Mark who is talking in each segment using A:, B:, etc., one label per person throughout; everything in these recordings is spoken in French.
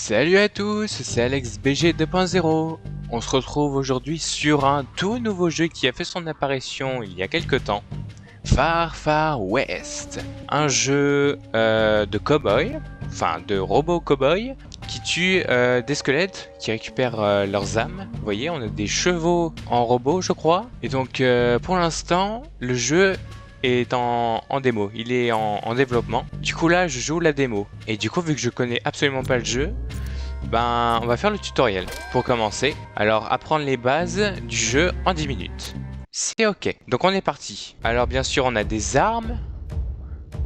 A: Salut à tous, c'est Alex BG 2.0. On se retrouve aujourd'hui sur un tout nouveau jeu qui a fait son apparition il y a quelques temps. Far Far West. Un jeu de cow-boy, enfin de robots cow-boy, qui tuent des squelettes, qui récupèrent leurs âmes. Vous voyez, on a des chevaux en robot, je crois. Et donc pour l'instant, le jeu est en démo, il est en développement. Du coup là je joue la démo et du coup vu que je connais absolument pas le jeu, ben on va faire le tutoriel pour commencer. Alors apprendre les bases du jeu en 10 minutes. C'est ok, donc on est parti. Alors bien sûr on a des armes.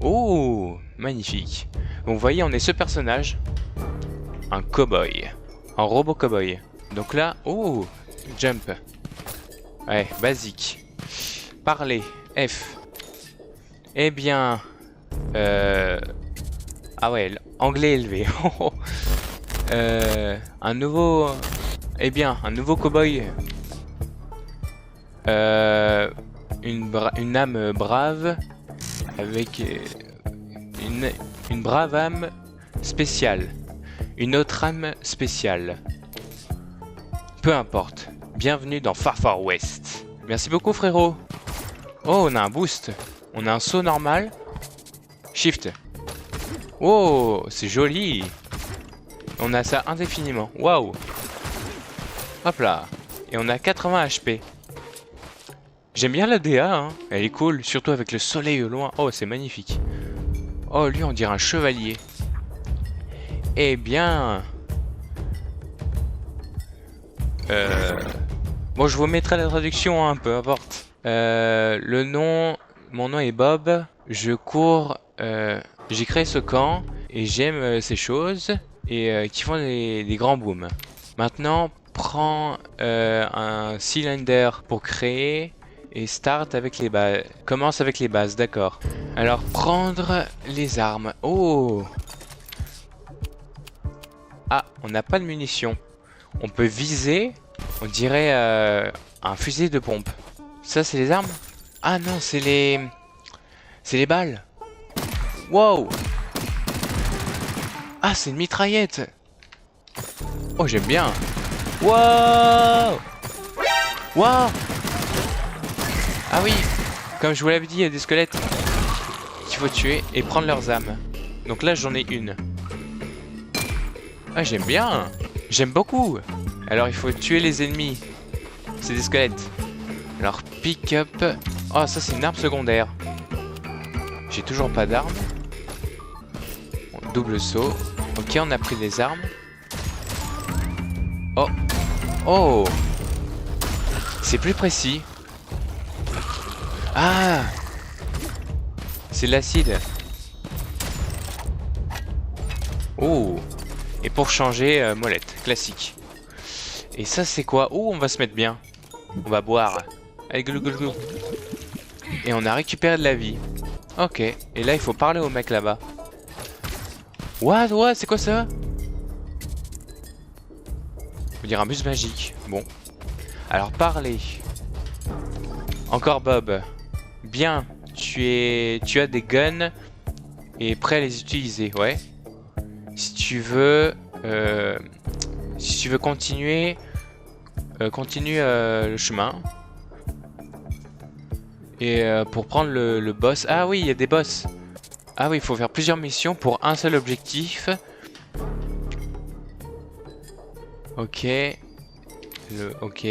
A: Oh magnifique. Donc vous voyez on est ce personnage, un cowboy, un robot cowboy. Donc là, oh jump, ouais basique. Parler, F. Eh bien, ah ouais, anglais élevé. Un nouveau, eh bien, un nouveau cow-boy. Une âme brave avec une brave âme spéciale. Une autre âme spéciale. Peu importe. Bienvenue dans Far Far West. Merci beaucoup frérot. Oh, on a un boost. On a un saut normal. Shift. Oh, c'est joli. On a ça indéfiniment. Waouh. Hop là. Et on a 80 HP. J'aime bien la DA, hein. Elle est cool, surtout avec le soleil au loin. Oh, c'est magnifique. Oh, lui, on dirait un chevalier. Eh bien... Bon, je vous mettrai la traduction, hein, peu importe. Le nom... Mon nom est Bob, je cours, j'ai créé ce camp et j'aime ces choses et qui font des grands booms. Maintenant, prends un cylinder pour créer et start avec les bases. Commence avec les bases, d'accord. Alors, prendre les armes. Oh! Ah, on n'a pas de munitions. On peut viser, on dirait un fusil de pompe. Ça, c'est les armes? Ah non, c'est les... C'est les balles. Wow. Ah, c'est une mitraillette. Oh, j'aime bien. Wow. Wow. Ah oui, comme je vous l'avais dit, il y a des squelettes qu'il faut tuer et prendre leurs âmes. Donc là, j'en ai une. Ah, j'aime bien. J'aime beaucoup. Alors, il faut tuer les ennemis. C'est des squelettes. Alors, pick up... Oh, ça, c'est une arme secondaire. J'ai toujours pas d'armes. Bon, double saut. Ok, on a pris des armes. Oh. Oh. C'est plus précis. Ah. C'est l'acide. Oh. Et pour changer, molette. Classique. Et ça, c'est quoi? Oh, on va se mettre bien. On va boire. Allez, glou glou glou. Et on a récupéré de la vie. Ok. Et là, il faut parler au mec là-bas. What? C'est quoi ça? On va dire un bus magique. Bon. Alors, parler. Encore Bob. Bien. Tu as des guns et prêt à les utiliser. Ouais. Si tu veux continuer, continue le chemin. Et pour prendre le boss... Ah oui, il y a des boss. Ah oui, il faut faire plusieurs missions pour un seul objectif. Ok. Ok.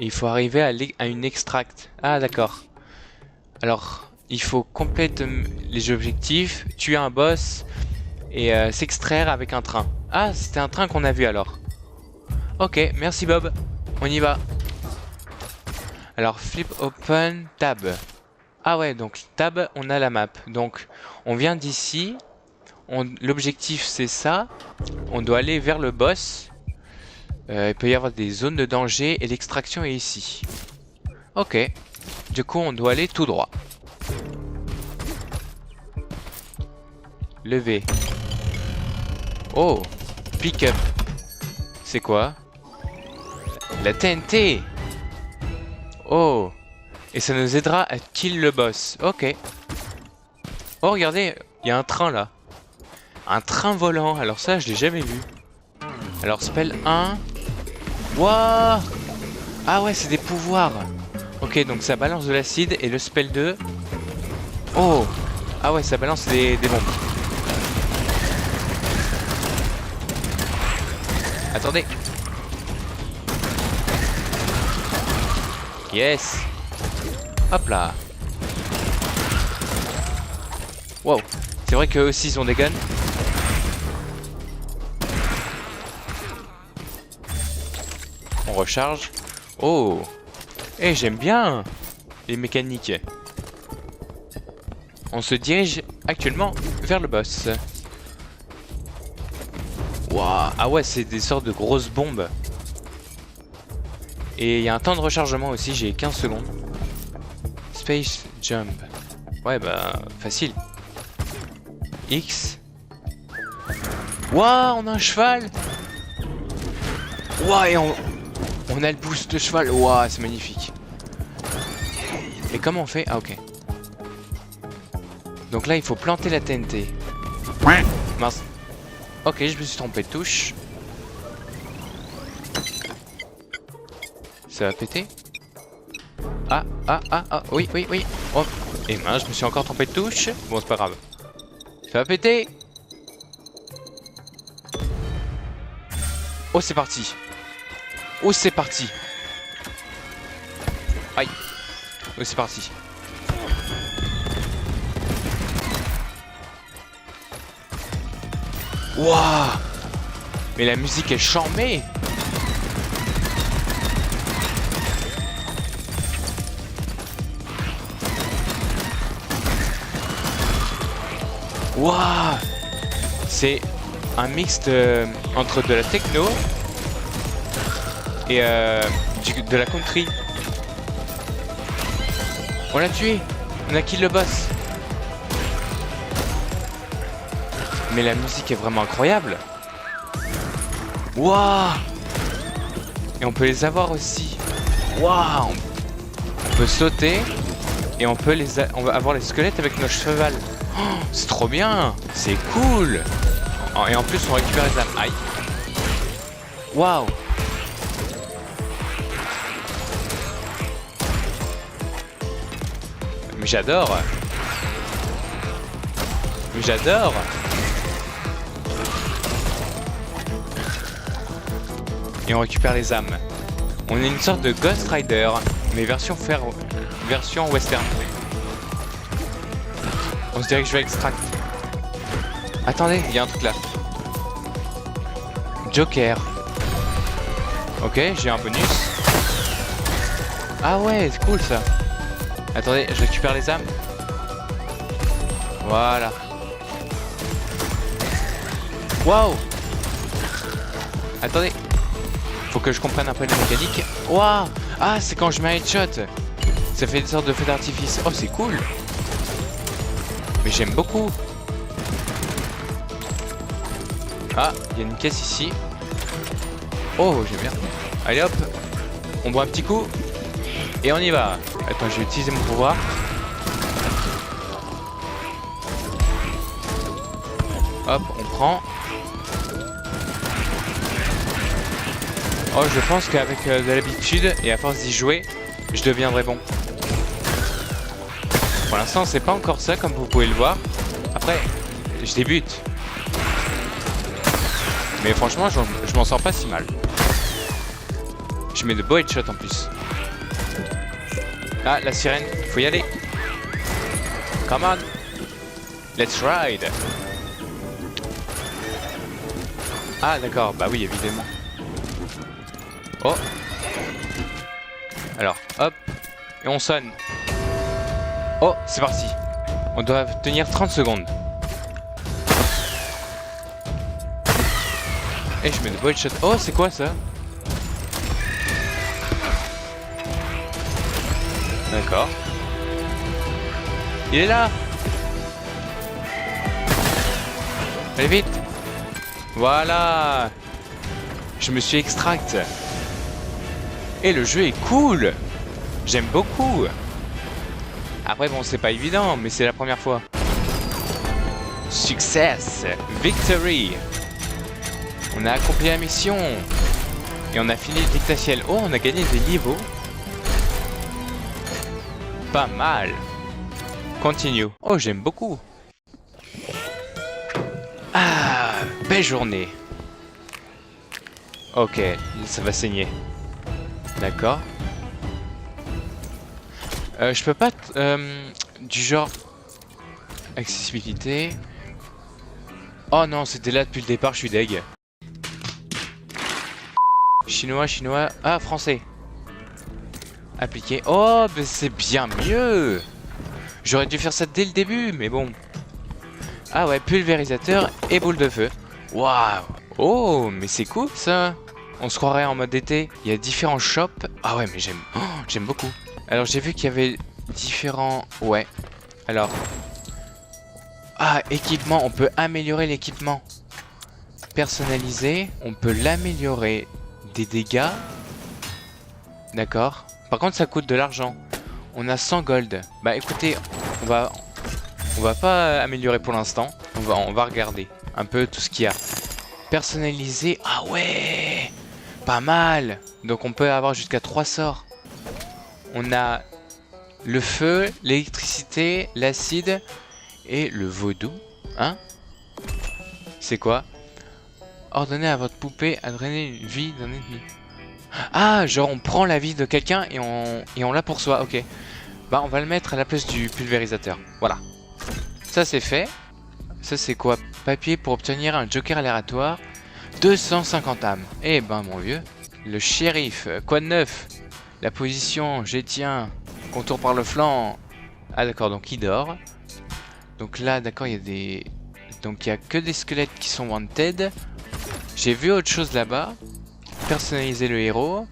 A: Il faut arriver à une extract. Ah d'accord. Alors, il faut compléter les objectifs, tuer un boss et s'extraire avec un train. Ah, c'était un train qu'on a vu alors. Ok, merci Bob. On y va. Alors, flip open tab. Ah ouais, donc tab, on a la map. Donc, on vient d'ici. L'objectif, c'est ça. On doit aller vers le boss. Il peut y avoir des zones de danger et l'extraction est ici. Ok. Du coup, on doit aller tout droit. Lever. Oh, pick up. C'est quoi? La TNT. Oh. Et ça nous aidera à kill le boss. Ok. Oh, regardez, Il y a un train là. Un train volant. Alors ça, je l'ai jamais vu. Alors spell 1. Wouah. Ah ouais, c'est des pouvoirs. Ok, donc ça balance de l'acide. Et le spell 2. Oh. Ah ouais, ça balance des bombes. Attendez. Yes. Hop là. Wow. C'est vrai qu'eux aussi ils ont des guns. On recharge. Oh. Eh, j'aime bien les mécaniques. On se dirige actuellement vers le boss. Waouh. Ah ouais, c'est des sortes de grosses bombes. Et il y a un temps de rechargement aussi, j'ai 15 secondes. Space Jump. Ouais, bah, facile. X. Waouh, on a un cheval. Waouh, et on a le boost de cheval. Waouh, c'est magnifique. Et comment on fait? Ah, ok. Donc là, il faut planter la TNT. Mince. Ok, je me suis trompé de touche. Ça va péter? Ah, oui. Oh, et mince, je me suis encore trompé de touche. Bon, c'est pas grave. Ça va péter? Oh, c'est parti. Oh, c'est parti. Aïe. Oh, c'est parti. Waouh. Mais la musique est charmée. Waouh. C'est un mix entre de la techno et de la country. On l'a tué. On a kill le boss. Mais la musique est vraiment incroyable. Waouh. Et on peut les avoir aussi. Waouh. On peut sauter et on va avoir les squelettes avec nos cheval. Oh, c'est trop bien. C'est cool. Et en plus on récupère les âmes. Aïe. Waouh. Mais j'adore. Mais j'adore. Et on récupère les âmes. On est une sorte de Ghost Rider, mais version western. On se dirige vers Extract. Attendez, il y a un truc là. Joker. Ok, j'ai un bonus. Ah ouais, c'est cool ça. Attendez, je récupère les âmes. Voilà. Waouh. Attendez. Faut que je comprenne un peu la mécanique. Waouh. Ah, c'est quand je mets un headshot. Ça fait des sortes de feux d'artifice. Oh, c'est cool. Mais j'aime beaucoup. Ah, il y a une caisse ici. Oh, j'aime bien. Allez hop. On boit un petit coup. Et on y va. Attends, je vais utiliser mon pouvoir. Hop, on prend. Oh, je pense qu'avec de l'habitude et à force d'y jouer, je deviendrai bon. Pour l'instant, c'est pas encore ça, comme vous pouvez le voir. Après, je débute. Mais franchement, je m'en sors pas si mal. Je mets de beaux headshots en plus. Ah, la sirène, faut y aller. Come on. Let's ride. Ah, d'accord, bah oui, évidemment. Oh. Alors, hop. Et on sonne. Oh, c'est parti. On doit tenir 30 secondes. Et je mets de beaux headshots. Oh, c'est quoi ça? D'accord. Il est là. Allez vite. Voilà. Je me suis extract. Et le jeu est cool. J'aime beaucoup. Après bon, c'est pas évident, mais c'est la première fois. Success! Victory! On a accompli la mission! Et on a fini le dictatiel. Oh, on a gagné des niveaux! Pas mal! Continue. Oh, j'aime beaucoup! Ah! Belle journée! Ok, ça va saigner. D'accord. Je peux pas... du genre... Accessibilité... Oh non, c'était là depuis le départ, je suis deg. Chinois, chinois... Ah, français. Appliqué. Oh, mais c'est bien mieux. J'aurais dû faire ça dès le début, mais bon. Ah ouais, pulvérisateur et boule de feu. Waouh. Oh, mais c'est cool ça. On se croirait en mode été. Il y a différents shops. Ah ouais, mais j'aime... Oh, j'aime beaucoup. Alors, j'ai vu qu'il y avait différents... Ouais. Alors... Ah, équipement. On peut améliorer l'équipement. Personnalisé. On peut l'améliorer. Des dégâts. D'accord. Par contre, ça coûte de l'argent. On a 100 gold. Bah, écoutez, on va pas améliorer pour l'instant. On va regarder un peu tout ce qu'il y a. Personnalisé. Ah ouais. Pas mal. Donc on peut avoir jusqu'à 3 sorts. On a le feu, l'électricité, l'acide et le vaudou. Hein? C'est quoi? Ordonnez à votre poupée à drainer une vie d'un ennemi. Ah, genre on prend la vie de quelqu'un et on la poursuit. Ok. Bah on va le mettre à la place du pulvérisateur. Voilà. Ça c'est fait. Ça c'est quoi? Papier pour obtenir un joker aléatoire. 250 âmes. Eh ben mon vieux. Le shérif. Quoi de neuf? La position, j'étiens. Contour par le flanc. Ah d'accord, donc il dort. Donc là, d'accord, il y a des... Donc il y a que des squelettes qui sont wanted. J'ai vu autre chose là-bas. Personnaliser le héros.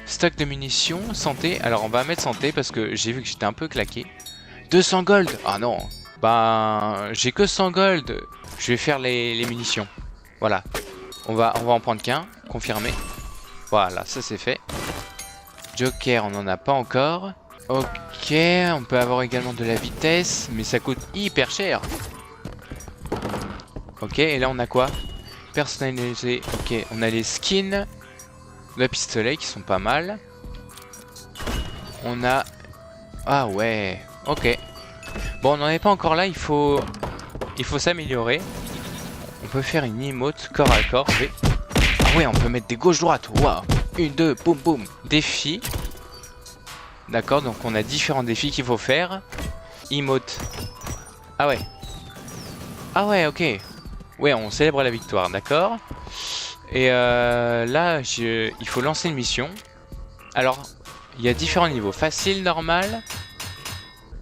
A: Stock de munitions. Santé. Alors on va mettre santé parce que j'ai vu que j'étais un peu claqué. 200 gold. Ah non. Bah j'ai que 100 gold. Je vais faire les munitions. Voilà. On va en prendre qu'un. Confirmé. Voilà, ça c'est fait. Joker, on n'en a pas encore. Ok, on peut avoir également de la vitesse, mais ça coûte hyper cher. Ok, et là on a quoi? Personnalisé. Ok, on a les skins de pistolet qui sont pas mal. On a... Ah ouais, ok. Bon, on n'en est pas encore là, il faut s'améliorer. On peut faire une emote corps à corps. Ah ouais, on peut mettre des gauches-droites. Waouh. 1, 2, boum boum. Défi. D'accord, donc on a différents défis qu'il faut faire. Emote. Ah ouais. Ah ouais, ok. Ouais, on célèbre la victoire, d'accord. Et là, il faut lancer une mission. Alors, il y a différents niveaux. Facile, normal.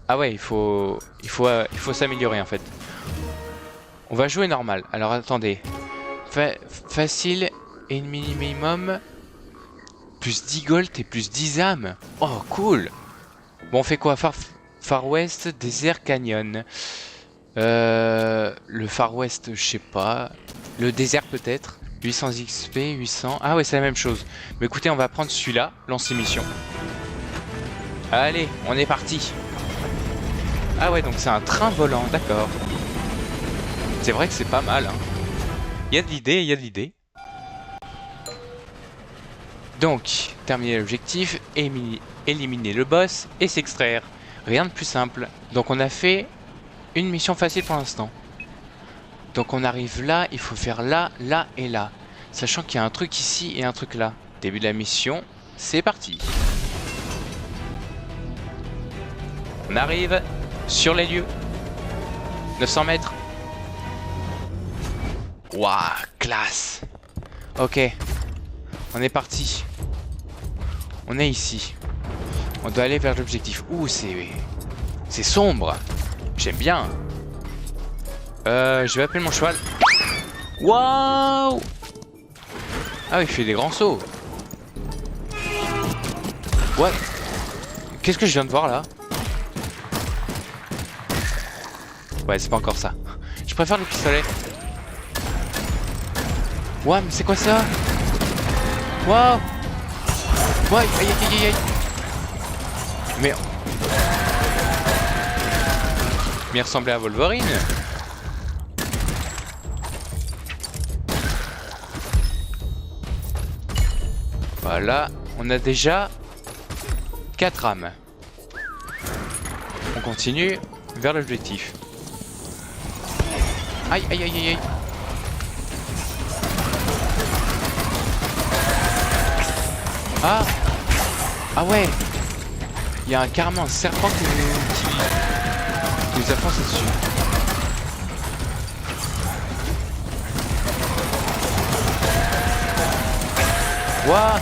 A: Ah ouais, il faut s'améliorer en fait. On va jouer normal. Alors attendez. Facile et minimum. Plus 10 gold et plus 10 âmes. Oh, cool. Bon, on fait quoi? Far West, Desert Canyon. Le Far West, je sais pas. Le désert peut-être. 800 XP, 800. Ah ouais, c'est la même chose. Mais écoutez, on va prendre celui-là. Lancer mission. Allez, on est parti. Ah ouais, donc c'est un train volant, d'accord. C'est vrai que c'est pas mal. Hein. Il y a de l'idée, il y a de l'idée. Donc, terminer l'objectif, éliminer le boss et s'extraire. Rien de plus simple. Donc on a fait une mission facile pour l'instant. Donc on arrive là, il faut faire là, là et là. Sachant qu'il y a un truc ici et un truc là. Début de la mission, c'est parti. On arrive sur les lieux. 900 mètres. Waouh, classe. Ok, on est parti. On est ici. On doit aller vers l'objectif. Ouh, c'est sombre. J'aime bien. Je vais appeler mon cheval. Waouh. Ah oui, il fait des grands sauts. What? Qu'est-ce que je viens de voir là? Ouais, c'est pas encore ça. Je préfère le pistolet. Ouais, mais c'est quoi ça? Waouh. Ouais, aïe aïe aïe aïe. Mais il ressemblait à Wolverine. Voilà, on a déjà 4 âmes. On continue vers l'objectif. Aïe, aïe, aïe, aïe, aïe. Ah! Ah ouais! Il y a carrément un serpent qui nous a foncé dessus. Wouah!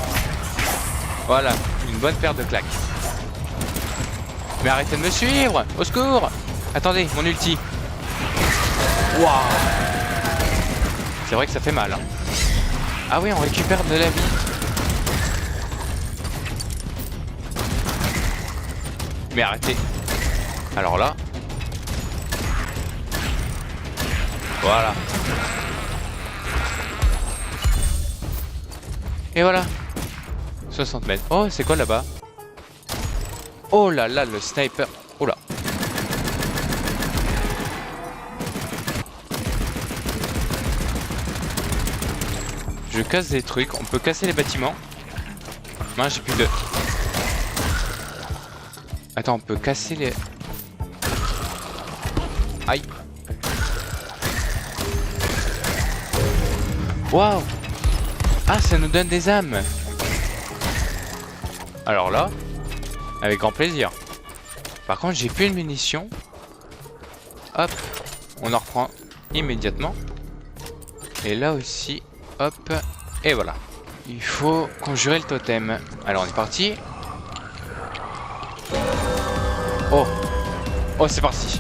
A: Voilà, une bonne paire de claques. Mais arrêtez de me suivre! Au secours! Attendez, mon ulti. Waouh! C'est vrai que ça fait mal. Hein. Ah oui, on récupère de la vie. Mais arrêtez. Alors là. Voilà. Et voilà. 60 mètres. Oh, c'est quoi là-bas? Oh là là, le sniper. Oh là. Je casse des trucs. On peut casser les bâtiments. Non, j'ai plus de... Attends, on peut casser les... Aïe. Waouh. Ah, ça nous donne des âmes. Alors là, avec grand plaisir. Par contre, j'ai plus de munitions. Hop, on en reprend immédiatement. Et là aussi, hop, et voilà. Il faut conjurer le totem. Alors, on est parti. Oh, oh, c'est parti.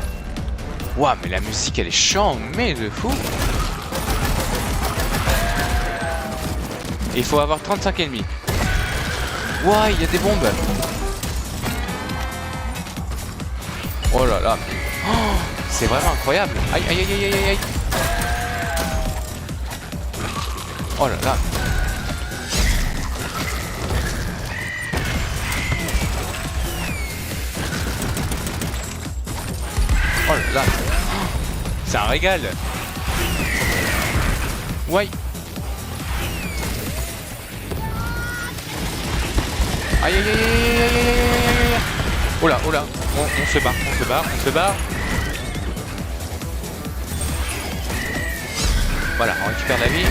A: Waouh, mais la musique, elle est chambée de fou. Et il faut avoir 35 ennemis. Waouh, il y a des bombes. Oh là là. Oh, c'est vraiment incroyable. Aïe, aïe, aïe, aïe, aïe, aïe. Oh là là. Oh là là. C'est un régal. Ouais. Aïe aïe aïe aïe aïe aïe aïe. Oh là, oh là. On se barre, on se barre, on se barre. Voilà, on récupère la vie.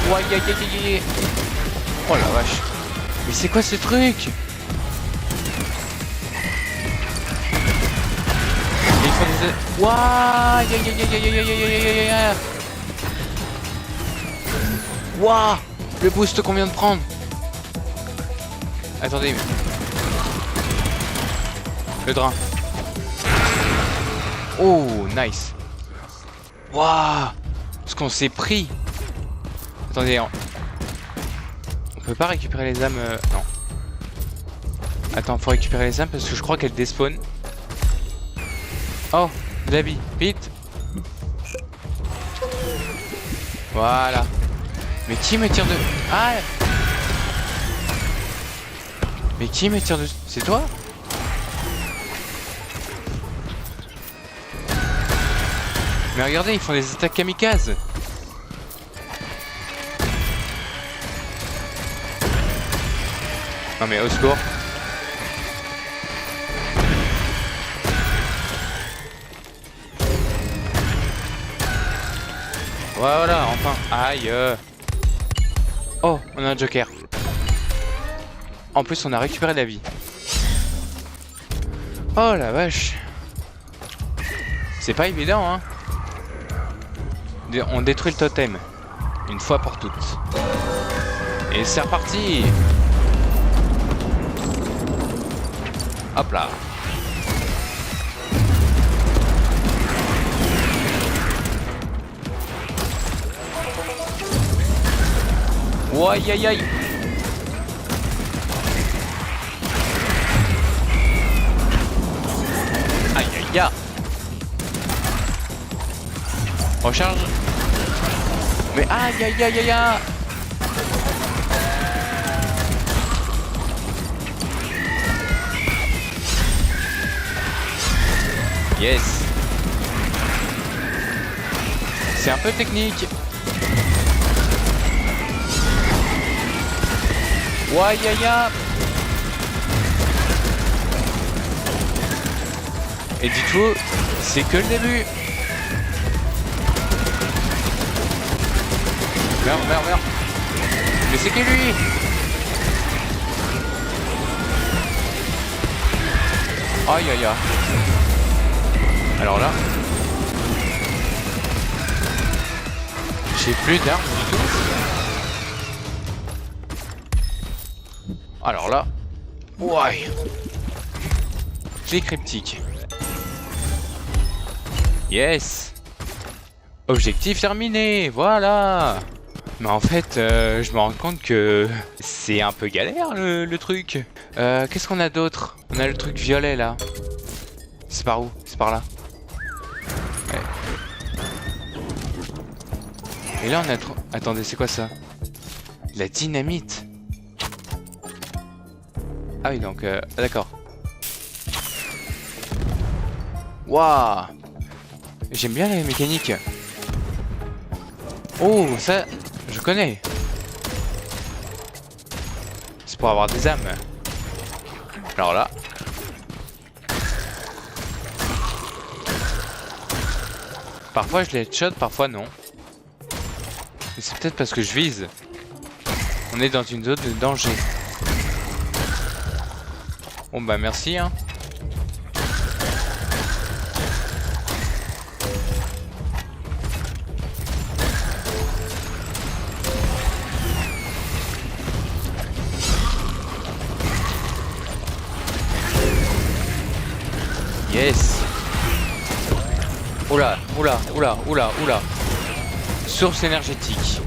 A: Oh, aïe aïe aïe aïe aïe. Oh la vache. Mais c'est quoi ce truc? Waouh, aïe aïe aïe aïe aïe aïe aïe aïe aïe. Waouh, le boost qu'on vient de prendre. Attendez. Le drain. Oh, nice. Waouh, ce qu'on s'est pris. Attendez, on peut pas récupérer les âmes. Non. Attends, faut récupérer les âmes parce que je crois qu'elles despawn. Oh, de la vie, vite. Voilà. Mais qui me tire de... Ah. Mais qui me tire de... C'est toi? Mais regardez, ils font des attaques kamikazes. Non mais au secours. Voilà, enfin. Aïe. Oh, on a un joker. En plus, on a récupéré la vie. Oh la vache. C'est pas évident, hein. On détruit le totem. Une fois pour toutes. Et c'est reparti. Hop là. Oh, aïe aïe aïe. Aïe aïe aïe. Recharge. Mais aïe aïe aïe aïe aïe. Yes. C'est un peu technique. Ouaille aïe aïe. Et dites-vous, c'est que le début. Merde, merde, merde. Mais c'est que lui. Aïe aïe aïe. Alors là, j'ai plus d'armes du tout. Alors là, ouais. Clé cryptique. Yes. Objectif terminé, voilà. Mais en fait, je me rends compte que c'est un peu galère le truc. Qu'est-ce qu'on a d'autre? On a le truc violet là. C'est par où? C'est par là. Ouais. Et là on a trop... Attendez, c'est quoi ça? La dynamite. Ah oui, donc... d'accord. Waouh. J'aime bien la mécanique. Oh, ça, je connais. C'est pour avoir des âmes. Alors là. Parfois je les headshot, parfois non. Et c'est peut-être parce que je vise. On est dans une zone de danger. Bon bah merci hein. Yes. Oula, oula, oula, oula, oula. Source énergétique.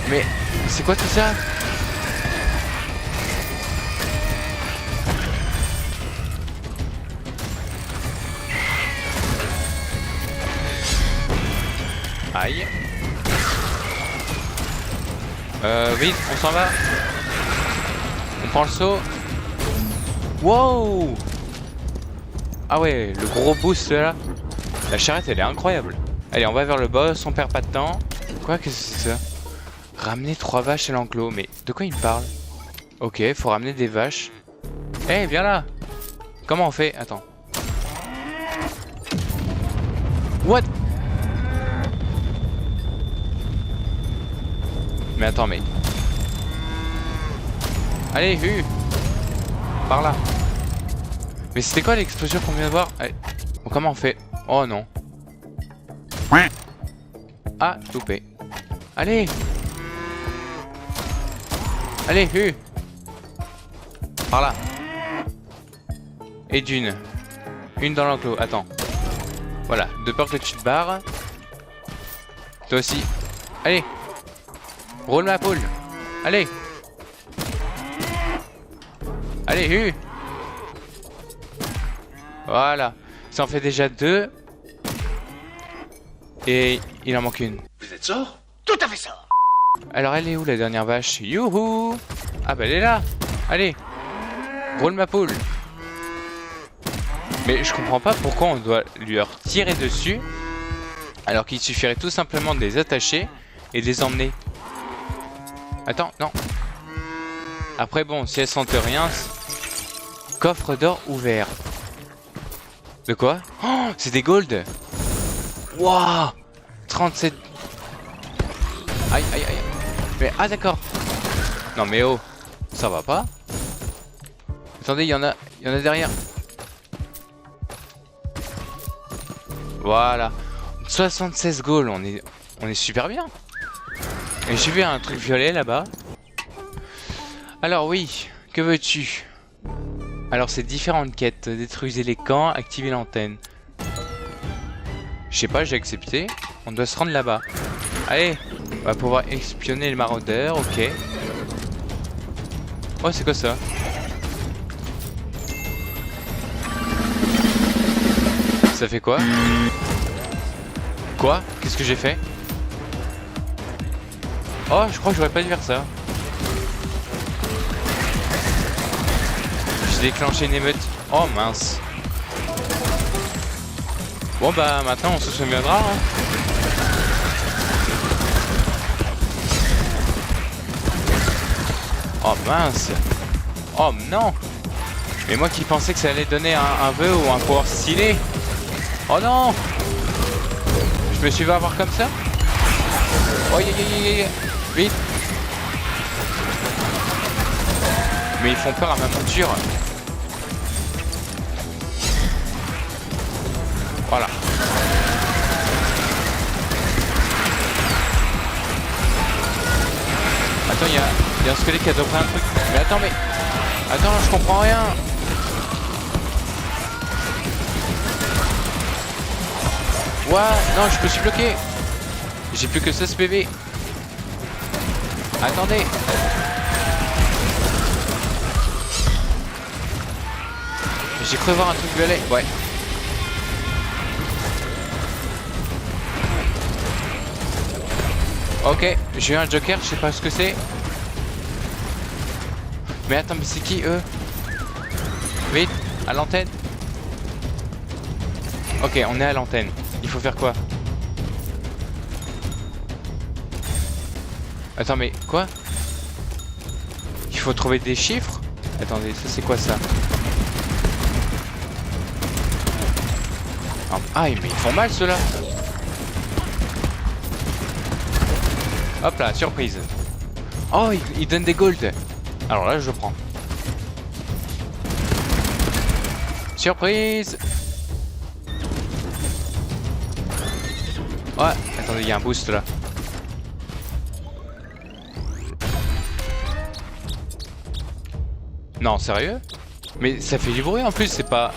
A: Mais c'est quoi tout ça? Aïe. Vite, on s'en va. On prend le saut. Wow. Ah ouais, le gros boost là. La charrette elle est incroyable. Allez, on va vers le boss, on perd pas de temps. Quoi, qu'est-ce que c'est ça? Ramener 3 vaches à l'enclos. Mais de quoi il me parle? Ok, faut ramener des vaches. Eh, hey, viens là. Comment on fait? Attends. What? Mais attends, mais... Allez, par là. Mais c'était quoi l'explosion qu'on vient de voir? Allez. Bon, comment on fait? Oh non. Ah, loupé. Allez. Allez, par là. Et d'une. Une dans l'enclos, attends. Voilà, de peur que tu te barres. Toi aussi. Allez. Roule ma poule. Allez. Allez, Voilà. Ça en fait déjà 2. Et il en manque une.
B: Vous êtes sort? Tout à fait ça.
A: Alors elle est où la dernière vache? Youhou. Ah bah elle est là. Allez. Roule ma poule. Mais je comprends pas pourquoi on doit lui tirer dessus. Alors qu'il suffirait tout simplement de les attacher et de les emmener. Attends, non. Après bon, si elles sentent rien... Coffre d'or ouvert. De quoi? Oh, c'est des gold. Waouh. 37. Aïe, aïe, aïe. Mais, ah d'accord. Non mais oh, ça va pas. Attendez, il y en a derrière. Voilà. 76 gold, on est super bien. Et j'ai vu un truc violet là-bas. Alors oui, que veux-tu? Alors c'est différentes quêtes. Détruisez les camps, activez l'antenne. Je sais pas, j'ai accepté. On doit se rendre là-bas. Allez, on va pouvoir espionner les maraudeurs, ok. Oh, c'est quoi ça? Ça fait quoi? Quoi? Qu'est-ce que j'ai fait? Oh, je crois que j'aurais pas dû faire ça. J'ai déclenché une émeute. Oh mince. Bon bah maintenant on se souviendra hein. Oh mince. Oh non. Mais moi qui pensais que ça allait donner un vœu ou un pouvoir stylé. Oh non. Je me suis fait avoir comme ça. Oh vite. Mais ils font peur à ma monture. Voilà. Attends, il y a un squelette qui a dopé un truc. Mais attends, Attends, je comprends rien. Ouah, non, je me suis bloqué. J'ai plus que 16 PV. Attendez. J'ai cru voir un truc violet. Ouais. Ok, j'ai eu un joker, je sais pas ce que c'est. Mais attends, mais c'est qui eux? Vite, à l'antenne. Ok, on est à l'antenne. Il faut faire quoi? Attends, mais quoi? Il faut trouver des chiffres? Attendez, ça c'est quoi ça? Ah, mais ils font mal ceux-là. Hop là, surprise. Oh, il donne des gold. Alors là, je prends. Surprise. Ouais, attendez, il y a un boost là. Non, sérieux? Mais ça fait du bruit en plus, c'est pas...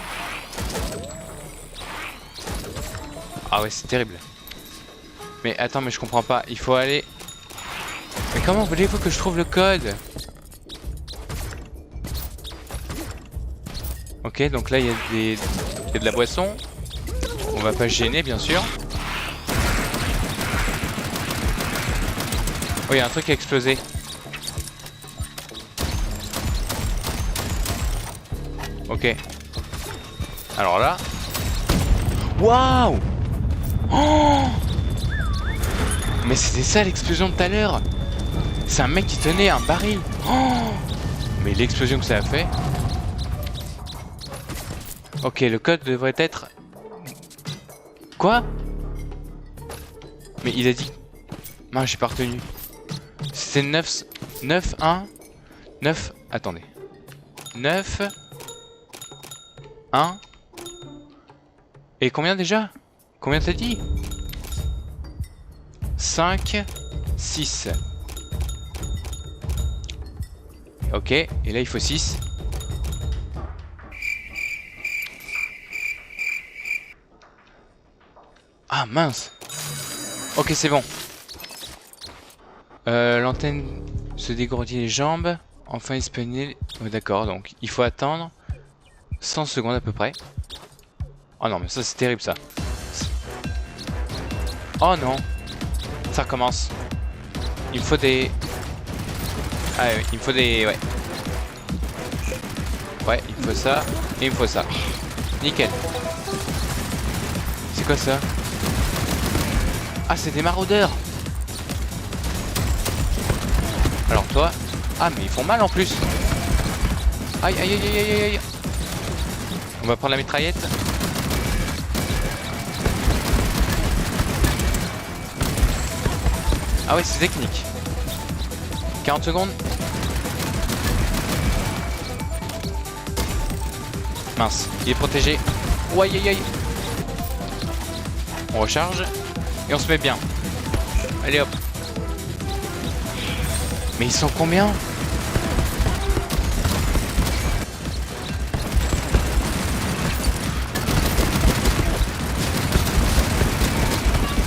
A: Ah ouais, c'est terrible. Mais attends, mais je comprends pas. Il faut aller... Mais comment voulez-vous que je trouve le code? Ok, donc là, il y a de la boisson. On va pas se gêner, bien sûr. Oh, il y a un truc qui a explosé. Ok. Alors là... Waouh! Oh! Mais c'était ça l'explosion de tout à l'heure. C'est un mec qui tenait un baril. Oh! Mais l'explosion que ça a fait. Ok, le code devrait être... Quoi? Mais il a dit... Non, j'ai pas retenu. C'était 9, 1... 9... Attendez. 9... 1... Et combien déjà? Combien t'as dit? 5... 6... Ok, et là il faut 6. Ah mince. Ok, c'est bon. L'antenne se dégourdit les jambes. Enfin espionner. Oh, d'accord, donc il faut attendre 100 secondes à peu près. Oh non, mais ça c'est terrible ça. Oh non. Ça recommence. Il me faut des... Ah oui, il me faut des... Ouais. Ouais, il me faut ça. Et il me faut ça. Nickel. C'est quoi ça? Ah, c'est des maraudeurs. Alors toi... Ah, mais ils font mal en plus. Aïe, aïe, aïe, aïe, aïe, aïe. On va prendre la mitraillette. Ah ouais, c'est technique. 40 secondes. Mince, il est protégé. Oh, aïe, aïe, aïe. On recharge. Et on se met bien. Allez hop. Mais ils sont combien?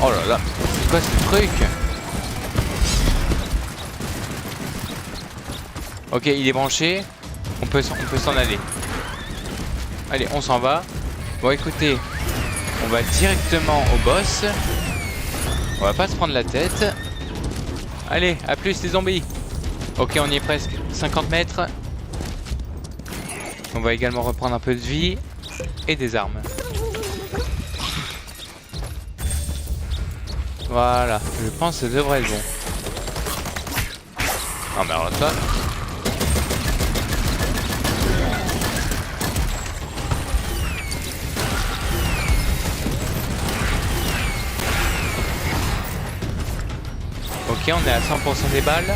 A: Oh là là, c'est quoi ce truc? Ok, il est branché. On peut s'en aller. Allez, on s'en va. Bon, écoutez, on va directement au boss. On va pas se prendre la tête. Allez, à plus les zombies. Ok, on y est presque. 50 mètres. On va également reprendre un peu de vie et des armes. Voilà, je pense que ça devrait être bon. Non mais alors ça... Ok, on est à 100% des balles.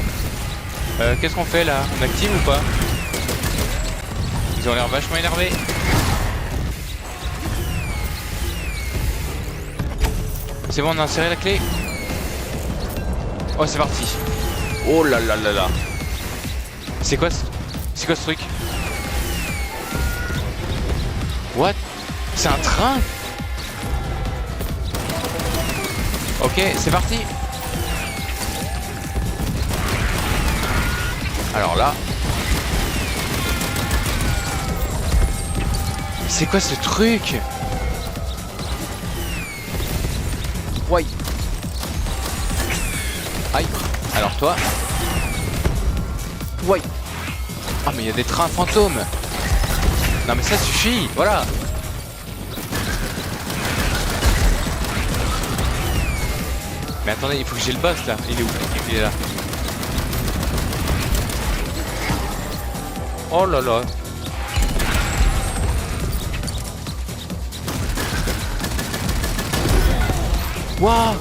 A: Qu'est-ce qu'on fait là? On active ou pas? Ils ont l'air vachement énervés. C'est bon, on a inséré la clé. Oh, c'est parti. Oh là là là là. C'est quoi ce truc? What? C'est un train? Ok, c'est parti. Alors là. C'est quoi ce truc? Ouais. Aïe. Alors toi. Ouais. Ah mais il y a des trains fantômes. Non mais ça suffit. Voilà. Mais attendez, il faut que j'ai le boss là. Il est où? Il est là. Oh là là. Waouh.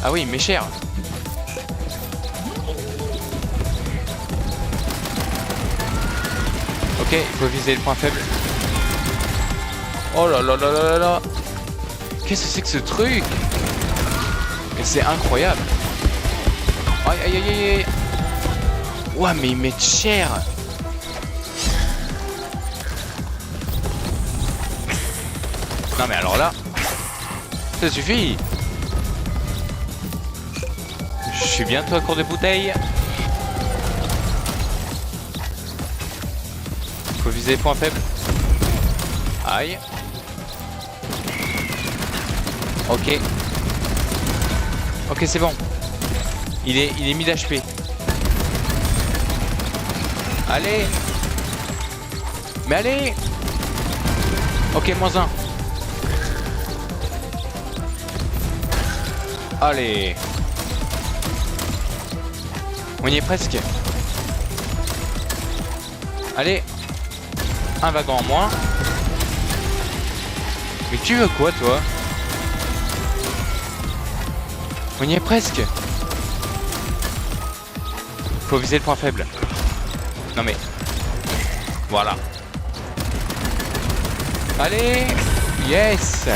A: Ah oui, mais cher. Ok, il faut viser le point faible. Oh là là là là là là. Qu'est-ce que c'est que ce truc? Mais c'est incroyable. Aïe aïe aïe aïe aïe. Ouah, mais ils mettent cher. Non mais alors là, ça suffit. Je suis bientôt à court de bouteilles. Faut viser les points faibles. Aïe. Ok. Ok, c'est bon. Il est mis d'HP. Allez. Mais allez. Ok, moins 1. Allez. On y est presque. Allez. Un wagon en moins. Mais tu veux quoi, toi? On y est presque. Faut viser le point faible. Non mais... Voilà. Allez. Yes.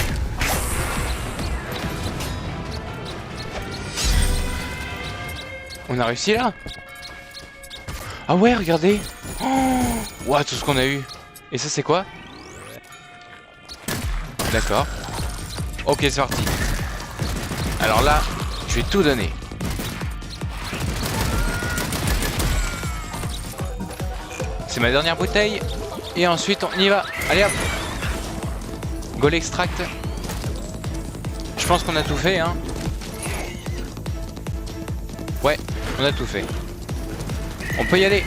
A: On a réussi là? Ah ouais, regardez. Oh, wow, tout ce qu'on a eu. Et ça c'est quoi? D'accord. Ok, c'est parti. Alors là, je vais tout donner. C'est ma dernière bouteille. Et ensuite on y va. Allez hop. Goal extract. Je pense qu'on a tout fait, hein. Ouais, on a tout fait. On peut y aller.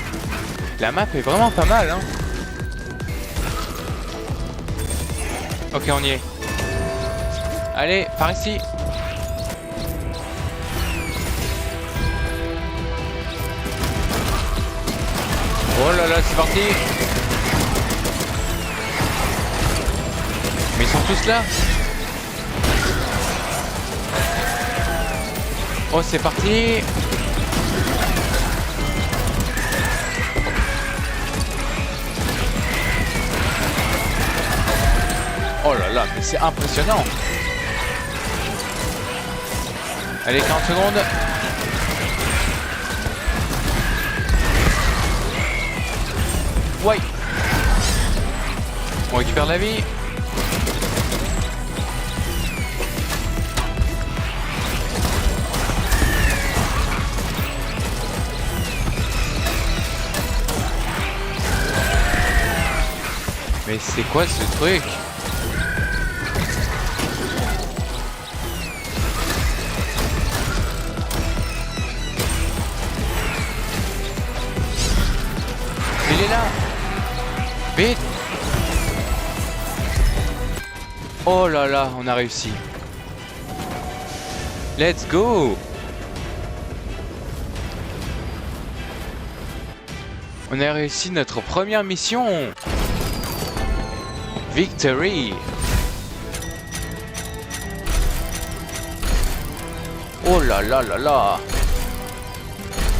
A: La map est vraiment pas mal, hein. Ok, on y est. Allez, par ici. Oh là là, c'est parti. Mais ils sont tous là. Oh, c'est parti. Oh là là, mais c'est impressionnant. Allez, 40 secondes. Ouais. On récupère la vie. Mais c'est quoi ce truc? Il est là. Vite. Oh là là, on a réussi. Let's go. On a réussi notre première mission. Victory. Oh là là là là.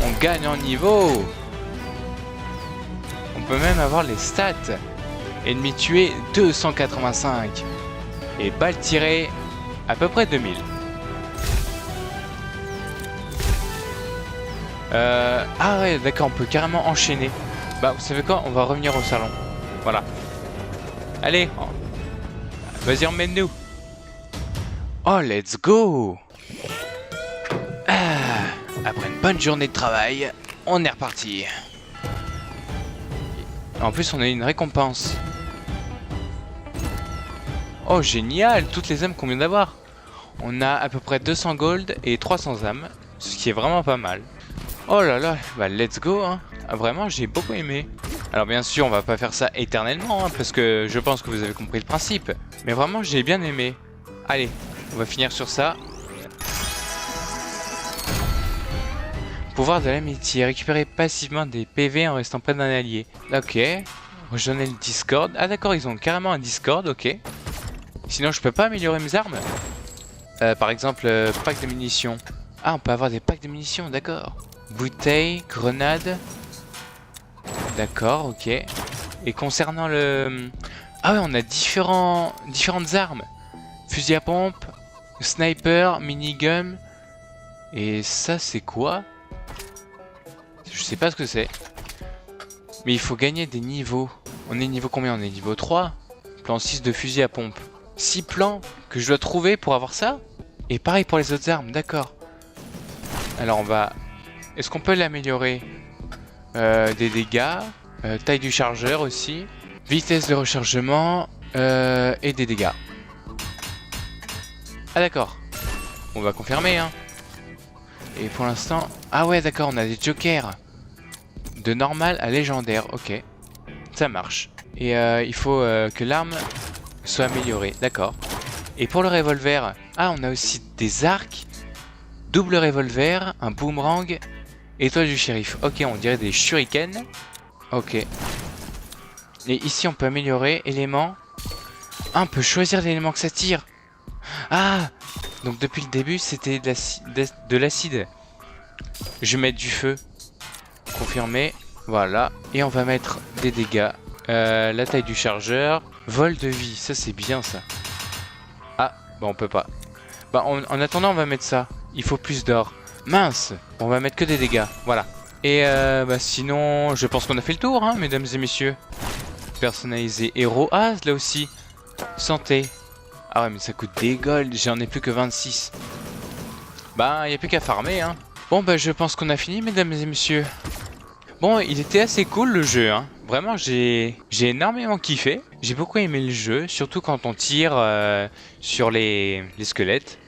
A: On gagne en niveau. On peut même avoir les stats. Ennemi tué 285. Et balles tirées à peu près 2000. Ah ouais, d'accord, on peut carrément enchaîner. Bah, vous savez quoi? On va revenir au salon. Voilà. Allez. Vas-y, emmène-nous. Oh, let's go. Après une bonne journée de travail, on est reparti. En plus, on a une récompense. Oh, génial. Toutes les âmes qu'on vient d'avoir. On a à peu près 200 gold et 300 âmes. Ce qui est vraiment pas mal. Oh là là, bah let's go hein. Ah, vraiment j'ai beaucoup aimé. Alors bien sûr on va pas faire ça éternellement hein, parce que je pense que vous avez compris le principe. Mais vraiment j'ai bien aimé. Allez, on va finir sur ça. Pouvoir de l'amitié, récupérer passivement des PV en restant près d'un allié. Ok, rejoignez le Discord. Ah d'accord, ils ont carrément un Discord, ok. Sinon je peux pas améliorer mes armes. Par exemple, pack de munitions. Ah on peut avoir des packs de munitions, d'accord. Bouteille, grenade. D'accord, ok. Et concernant le... Ah ouais, on a différentes armes. Fusil à pompe, sniper, minigun. Et ça, c'est quoi? Je sais pas ce que c'est. Mais il faut gagner des niveaux. On est niveau combien? On est niveau 3. Plan 6 de fusil à pompe. 6 plans que je dois trouver pour avoir ça? Et pareil pour les autres armes, d'accord. Alors on va... Est-ce qu'on peut l'améliorer? Des dégâts, taille du chargeur aussi, vitesse de rechargement et des dégâts. Ah d'accord, on va confirmer hein. Et pour l'instant, ah ouais d'accord, on a des jokers. De normal à légendaire, ok. Ça marche. Et il faut que l'arme soit améliorée, d'accord. Et pour le revolver, ah on a aussi des arcs, double revolver, un boomerang... Étoile du shérif. Ok, on dirait des shurikens. Ok. Et ici, on peut améliorer éléments. Ah, on peut choisir l'élément que ça tire. Ah, donc depuis le début, c'était de l'acide. Je vais mettre du feu. Confirmé. Voilà. Et on va mettre des dégâts. La taille du chargeur. Vol de vie. Ça, c'est bien, ça. Ah, bah on peut pas. Bah, en attendant, on va mettre ça. Il faut plus d'or. Mince, on va mettre que des dégâts, voilà. Et bah sinon, je pense qu'on a fait le tour, hein, mesdames et messieurs. Personnalisé héros, ah là aussi. Santé. Ah ouais, mais ça coûte des gold, j'en ai plus que 26. Bah, il n'y a plus qu'à farmer, hein. Bon, bah je pense qu'on a fini, mesdames et messieurs. Bon, il était assez cool le jeu, hein. Vraiment, j'ai énormément kiffé. J'ai beaucoup aimé le jeu, surtout quand on tire sur les squelettes.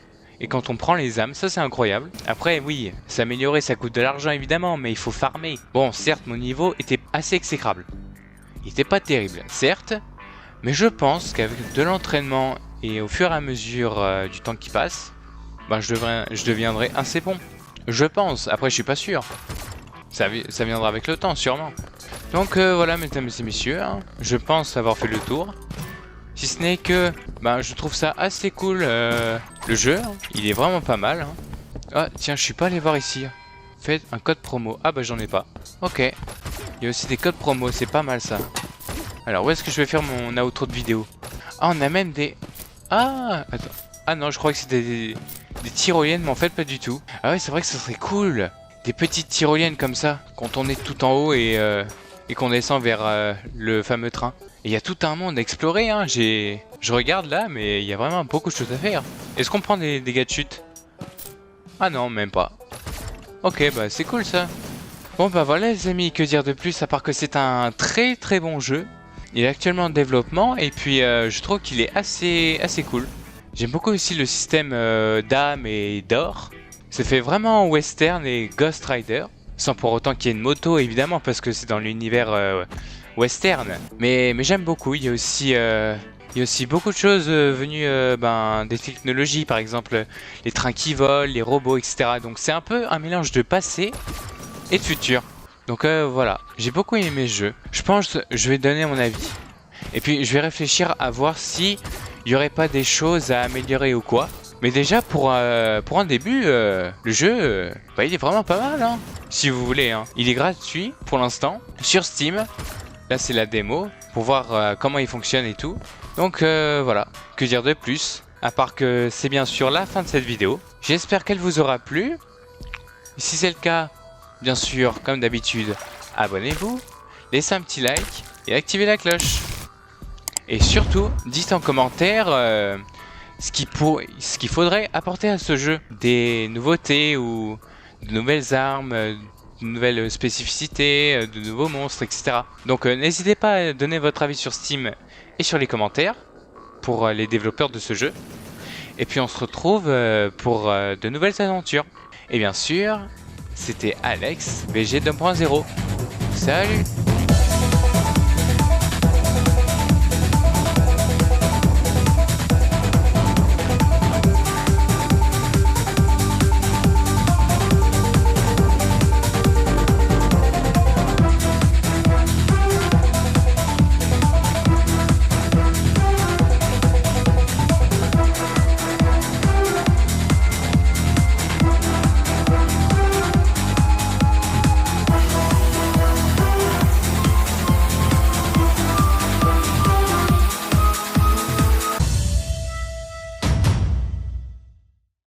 A: Et quand on prend les âmes, ça c'est incroyable. Après oui, s'améliorer ça coûte de l'argent évidemment, mais il faut farmer. Bon certes mon niveau était assez exécrable. Il était pas terrible, certes. Mais je pense qu'avec de l'entraînement et au fur et à mesure du temps qui passe, bah, je deviendrai assez bon. Je pense, après je suis pas sûr. Ça viendra avec le temps sûrement. Donc voilà mesdames et messieurs, hein, je pense avoir fait le tour. Si ce n'est que bah, je trouve ça assez cool le jeu, hein. Il est vraiment pas mal hein. Ah tiens je suis pas allé voir ici. Faites un code promo. Ah bah j'en ai pas. Ok. Il y a aussi des codes promo, c'est pas mal ça. Alors où est-ce que je vais faire mon outro de vidéo? Ah on a même des... Ah attends. Ah non je crois que c'était des tyroliennes mais en fait pas du tout. Ah ouais c'est vrai que ça serait cool. Des petites tyroliennes comme ça. Quand on est tout en haut et qu'on descend vers le fameux train. Et il y a tout un monde à explorer, hein. Je regarde là, mais il y a vraiment beaucoup de choses à faire. Est-ce qu'on prend des dégâts de chute? Ah non, même pas. Ok, bah c'est cool ça. Bon bah voilà les amis, que dire de plus à part que c'est un très très bon jeu. Il est actuellement en développement et puis je trouve qu'il est assez cool. J'aime beaucoup aussi le système d'âme et d'or. Ça fait vraiment western et Ghost Rider. Sans pour autant qu'il y ait une moto évidemment parce que c'est dans l'univers... western, mais j'aime beaucoup. Il y a aussi beaucoup de choses venues des technologies, par exemple les trains qui volent, les robots, etc. Donc c'est un peu un mélange de passé et de futur. Donc voilà, j'ai beaucoup aimé ce jeu. Je pense que je vais donner mon avis. Et puis je vais réfléchir à voir si il n'y aurait pas des choses à améliorer ou quoi. Mais déjà pour un début, le jeu, bah, il est vraiment pas mal, hein, si vous voulez. Hein. Il est gratuit pour l'instant sur Steam. Là c'est la démo pour voir comment il fonctionne et tout. Donc voilà, que dire de plus, à part que c'est bien sûr la fin de cette vidéo. J'espère qu'elle vous aura plu. Si c'est le cas, bien sûr, comme d'habitude, abonnez-vous, laissez un petit like et activez la cloche. Et surtout, dites en commentaire ce qu'il faudrait apporter à ce jeu. Des nouveautés ou de nouvelles armes, de nouvelles spécificités, de nouveaux monstres, etc. Donc n'hésitez pas à donner votre avis sur Steam et sur les commentaires pour les développeurs de ce jeu. Et puis on se retrouve pour de nouvelles aventures. Et bien sûr, c'était Alex, BG 2.0. Salut!